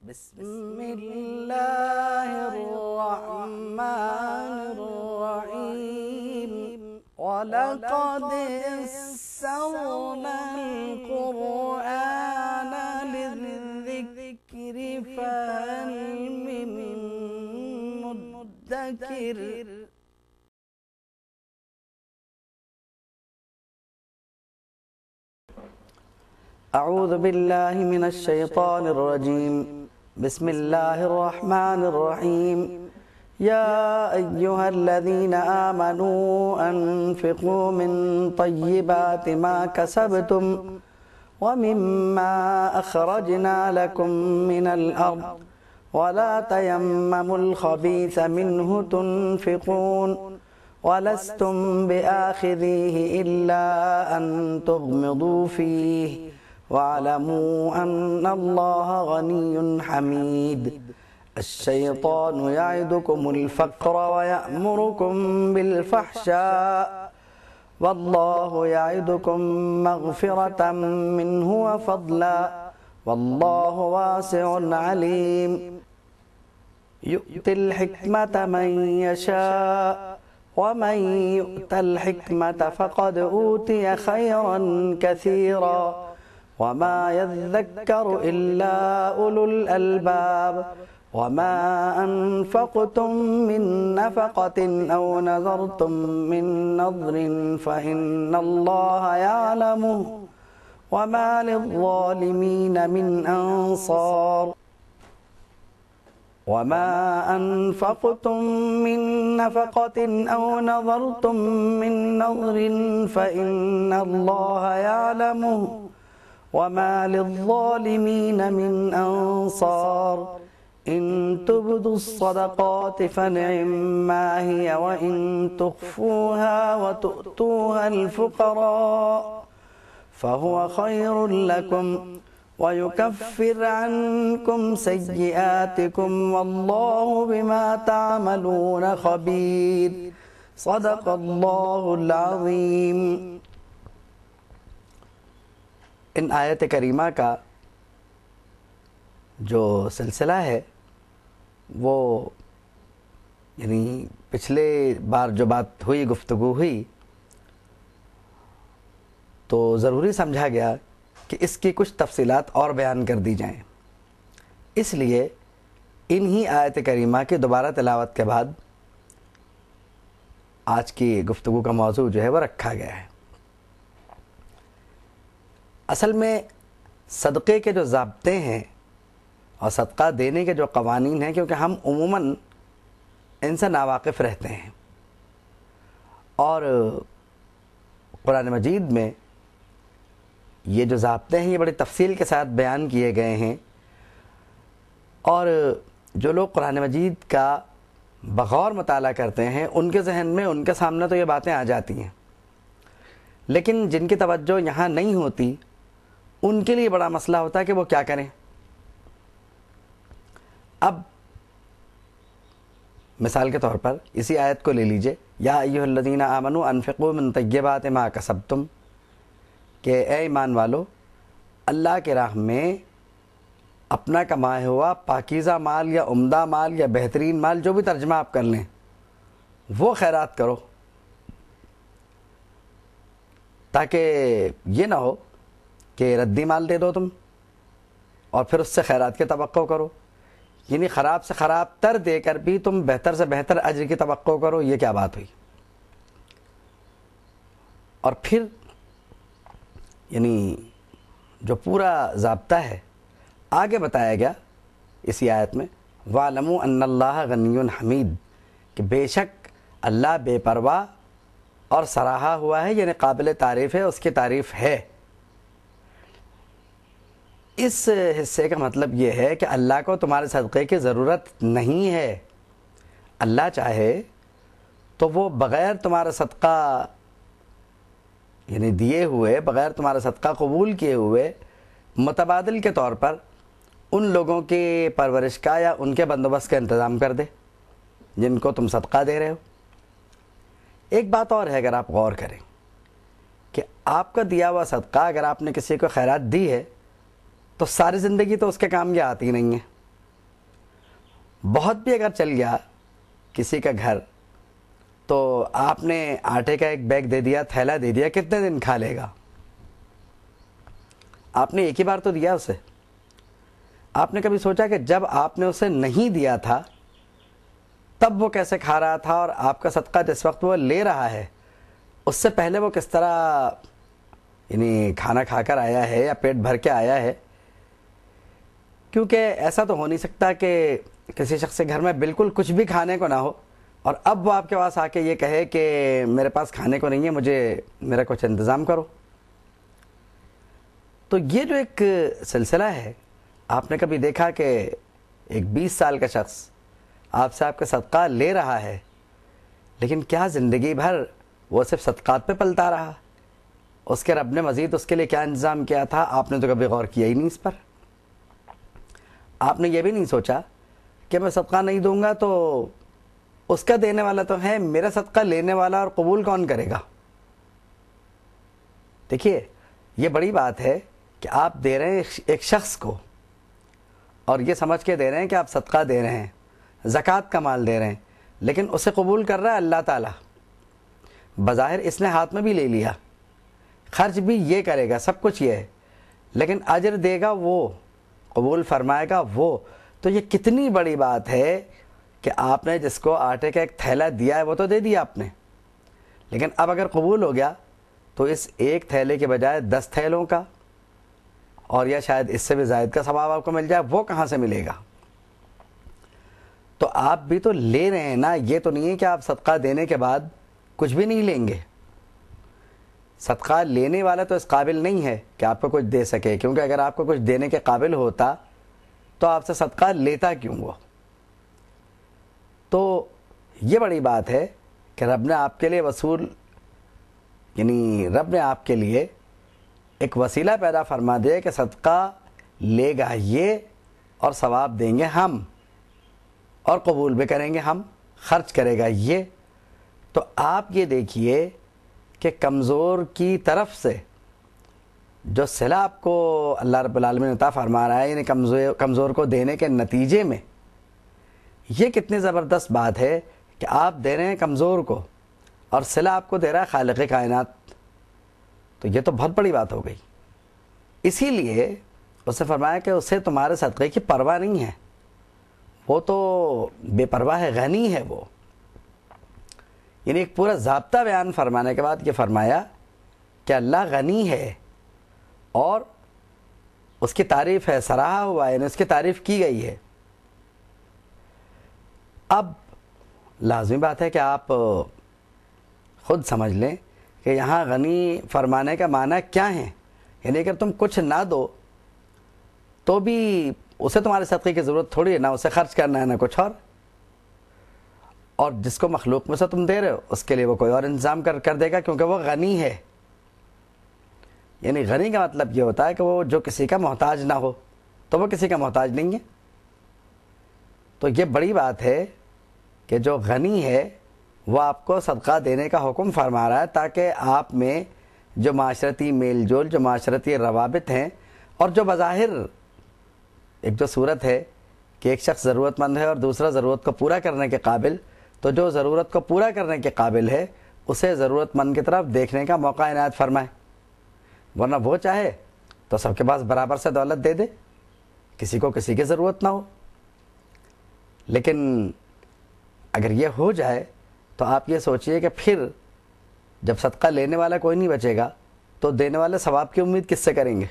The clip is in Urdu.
بسم الله الرحمن الرحيم ولقد يسرنا القرآن للذكر فهل من مدكر أعوذ بالله من الشيطان الرجيم بسم الله الرحمن الرحيم يا أيها الذين آمنوا أنفقوا من طيبات ما كسبتم ومما أخرجنا لكم من الأرض ولا تيمموا الخبيث منه تنفقون ولستم بآخذيه إلا أن تغمضوا فيه واعلموا أن الله غني حميد الشيطان يعدكم الفقر ويأمركم بالفحشاء والله يعدكم مغفرة منه وفضلا والله واسع عليم يؤتي الحكمة من يشاء ومن يؤت الحكمة فقد أوتي خيرا كثيرا وما يذكر إلا أولو الألباب وما أنفقتم من نفقة أو نذرتم من نذر فإن الله يعلمه وما للظالمين من أنصار وما أنفقتم من نفقة أو نذرتم من نذر فإن الله يعلمه وما للظالمين من أنصار إن تبدوا الصدقات فنعما هي وإن تخفوها وتؤتوها الفقراء فهو خير لكم ويكفر عنكم سيئاتكم والله بما تعملون خبير صدق الله العظيم۔ ان آیت کریمہ کا جو سلسلہ ہے وہ یعنی پچھلے بار جو بات ہوئی، گفتگو ہوئی، تو ضروری سمجھا گیا کہ اس کی کچھ تفصیلات اور بیان کر دی جائیں، اس لیے انہی آیت کریمہ کی دوبارہ تلاوت کے بعد آج کی گفتگو کا موضوع جو ہے وہ رکھا گیا ہے۔ اصل میں صدقے کے جو ضابطے ہیں اور صدقہ دینے کے جو قوانین ہیں، کیونکہ ہم عموماً ان سے ناواقف رہتے ہیں، اور قرآن مجید میں یہ جو ضابطے ہیں یہ بڑی تفصیل کے ساتھ بیان کیے گئے ہیں، اور جو لوگ قرآن مجید کا بغور مطالعہ کرتے ہیں ان کے ذہن میں، ان کے سامنے تو یہ باتیں آ جاتی ہیں، لیکن جن کی توجہ یہاں نہیں ہوتی ان کے لیے بڑا مسئلہ ہوتا ہے کہ وہ کیا کریں۔ اب مثال کے طور پر اسی آیت کو لے لیجئے، یا ایھا الذین آمنوا انفقوا من طیبات ما کسبتم، کہ اے ایمان والو اللہ کے راہ میں اپنا کمایا ہوا پاکیزہ مال یا عمدہ مال یا بہترین مال، جو بھی ترجمہ آپ کر لیں، وہ خیرات کرو، تاکہ یہ نہ ہو کہ ردی مال دے دو تم اور پھر اس سے خیرات کی توقع کرو، یعنی خراب سے خراب تر دے کر بھی تم بہتر سے بہتر اجر کی توقع کرو، یہ کیا بات ہوئی۔ اور پھر یعنی جو پورا ضابطہ ہے آگے بتایا گیا اسی آیت میں، وَاعْلَمُوا أَنَّ اللَّهَ غَنِيٌّ حَمِيدٌ، کہ بے شک اللہ بے پرواہ اور سراہا ہوا ہے، یعنی قابل تعریف ہے، اس کی تعریف ہے۔ اس حصے کا مطلب یہ ہے کہ اللہ کو تمہارے صدقے کی ضرورت نہیں ہے، اللہ چاہے تو وہ بغیر تمہارا صدقہ یعنی دیے ہوئے، بغیر تمہارا صدقہ قبول کیے ہوئے، متبادل کے طور پر ان لوگوں کی پرورش کا یا ان کے بندوبست کا انتظام کر دے جن کو تم صدقہ دے رہے ہو۔ ایک بات اور ہے، اگر آپ غور کریں کہ آپ کا دیا ہوا صدقہ اگر آپ نے کسی کو خیرات دی ہے تو ساری زندگی تو اس کے کام یہ آتی نہیں ہے، بہت بھی اگر چل گیا کسی کا گھر تو آپ نے آٹے کا ایک بیگ دے دیا, تھیلا دے دیا, کتنے دن کھا لے گا؟ آپ نے ایک ہی بار تو دیا اسے. آپ نے کبھی سوچا کہ جب آپ نے اسے نہیں دیا تھا تب وہ کیسے کھا رہا تھا, اور آپ کا صدقہ جس وقت وہ لے رہا ہے اس سے پہلے وہ کس طرح یعنی کھانا کھا کر آیا ہے یا پیٹ بھر کے آیا ہے؟ کیونکہ ایسا تو ہو نہیں سکتا کہ کسی شخص کے گھر میں بالکل کچھ بھی کھانے کو نہ ہو اور اب وہ آپ کے پاس آ کے یہ کہے کہ میرے پاس کھانے کو نہیں ہے, مجھے میرا کچھ انتظام کرو. تو یہ جو ایک سلسلہ ہے, آپ نے کبھی دیکھا کہ ایک 20 سال کا شخص آپ سے آپ کا صدقہ لے رہا ہے, لیکن کیا زندگی بھر وہ صرف صدقات پہ پلتا رہا؟ اس کے رب نے مزید اس کے لیے کیا انتظام کیا تھا آپ نے تو کبھی غور کیا ہی نہیں اس پر. آپ نے یہ بھی نہیں سوچا کہ میں صدقہ نہیں دوں گا تو اس کا دینے والا تو ہے, میرا صدقہ لینے والا اور قبول کون کرے گا؟ دیکھیے یہ بڑی بات ہے کہ آپ دے رہے ہیں ایک شخص کو اور یہ سمجھ کے دے رہے ہیں کہ آپ صدقہ دے رہے ہیں, زکوٰۃ کا مال دے رہے ہیں, لیکن اسے قبول کر رہا ہے اللہ تعالیٰ. بظاہر اس نے ہاتھ میں بھی لے لیا, خرچ بھی یہ کرے گا, سب کچھ یہ ہے, لیکن اجر دے گا وہ, قبول فرمائے گا وہ. تو یہ کتنی بڑی بات ہے کہ آپ نے جس کو آٹے کا ایک تھیلا دیا ہے وہ تو دے دیا آپ نے, لیکن اب اگر قبول ہو گیا تو اس ایک تھیلے کے بجائے 10 تھیلوں کا اور یا شاید اس سے بھی زائد کا ثواب آپ کو مل جائے, وہ کہاں سے ملے گا؟ تو آپ بھی تو لے رہے ہیں نا, یہ تو نہیں ہے کہ آپ صدقہ دینے کے بعد کچھ بھی نہیں لیں گے. صدقہ لینے والا تو اس قابل نہیں ہے کہ آپ کو کچھ دے سکے, کیونکہ اگر آپ کو کچھ دینے کے قابل ہوتا تو آپ سے صدقہ لیتا کیوں وہ؟ تو یہ بڑی بات ہے کہ رب نے آپ کے لیے رب نے آپ کے لیے ایک وسیلہ پیدا فرما دیا کہ صدقہ لے گا یہ اور ثواب دیں گے ہم اور قبول بھی کریں گے ہم, خرچ کرے گا یہ. تو آپ یہ دیکھیے کہ کمزور کی طرف سے جو صلہ آپ کو اللہ رب العالمین عطا فرما رہا ہے, یعنی کمزور کو دینے کے نتیجے میں, یہ کتنی زبردست بات ہے کہ آپ دے رہے ہیں کمزور کو اور صلہ آپ کو دے رہا ہے خالق کائنات. تو یہ تو بہت بڑی بات ہو گئی. اسی لیے اسے فرمایا کہ اسے تمہارے صدقے کی پرواہ نہیں ہے, وہ تو بے پرواہ ہے, غنی ہے وہ. یعنی ایک پورا ضابطہ بیان فرمانے کے بعد یہ فرمایا کہ اللہ غنی ہے اور اس کی تعریف ہے, سراہا ہوا ہے, یعنی اس کی تعریف کی گئی ہے. اب لازمی بات ہے کہ آپ خود سمجھ لیں کہ یہاں غنی فرمانے کا معنی کیا ہے. یعنی اگر تم کچھ نہ دو تو بھی اسے تمہارے صدقے کی ضرورت تھوڑی ہے, نہ اسے خرچ کرنا ہے نہ کچھ اور جس کو مخلوق میں سے تم دے رہے ہو اس کے لیے وہ کوئی اور انتظام کر دے گا, کیونکہ وہ غنی ہے. یعنی غنی کا مطلب یہ ہوتا ہے کہ وہ جو کسی کا محتاج نہ ہو, تو وہ کسی کا محتاج نہیں ہے. تو یہ بڑی بات ہے کہ جو غنی ہے وہ آپ کو صدقہ دینے کا حکم فرما رہا ہے, تاکہ آپ میں جو معاشرتی میل جول, جو معاشرتی روابط ہیں, اور جو بظاہر ایک جو صورت ہے کہ ایک شخص ضرورت مند ہے اور دوسرا ضرورت کو پورا کرنے کے قابل, تو جو ضرورت کو پورا کرنے کے قابل ہے اسے ضرورت مند کی طرف دیکھنے کا موقع عنایت فرمائے. ورنہ وہ چاہے تو سب کے پاس برابر سے دولت دے دے, کسی کو کسی کی ضرورت نہ ہو. لیکن اگر یہ ہو جائے تو آپ یہ سوچئے کہ پھر جب صدقہ لینے والا کوئی نہیں بچے گا تو دینے والے ثواب کی امید کس سے کریں گے؟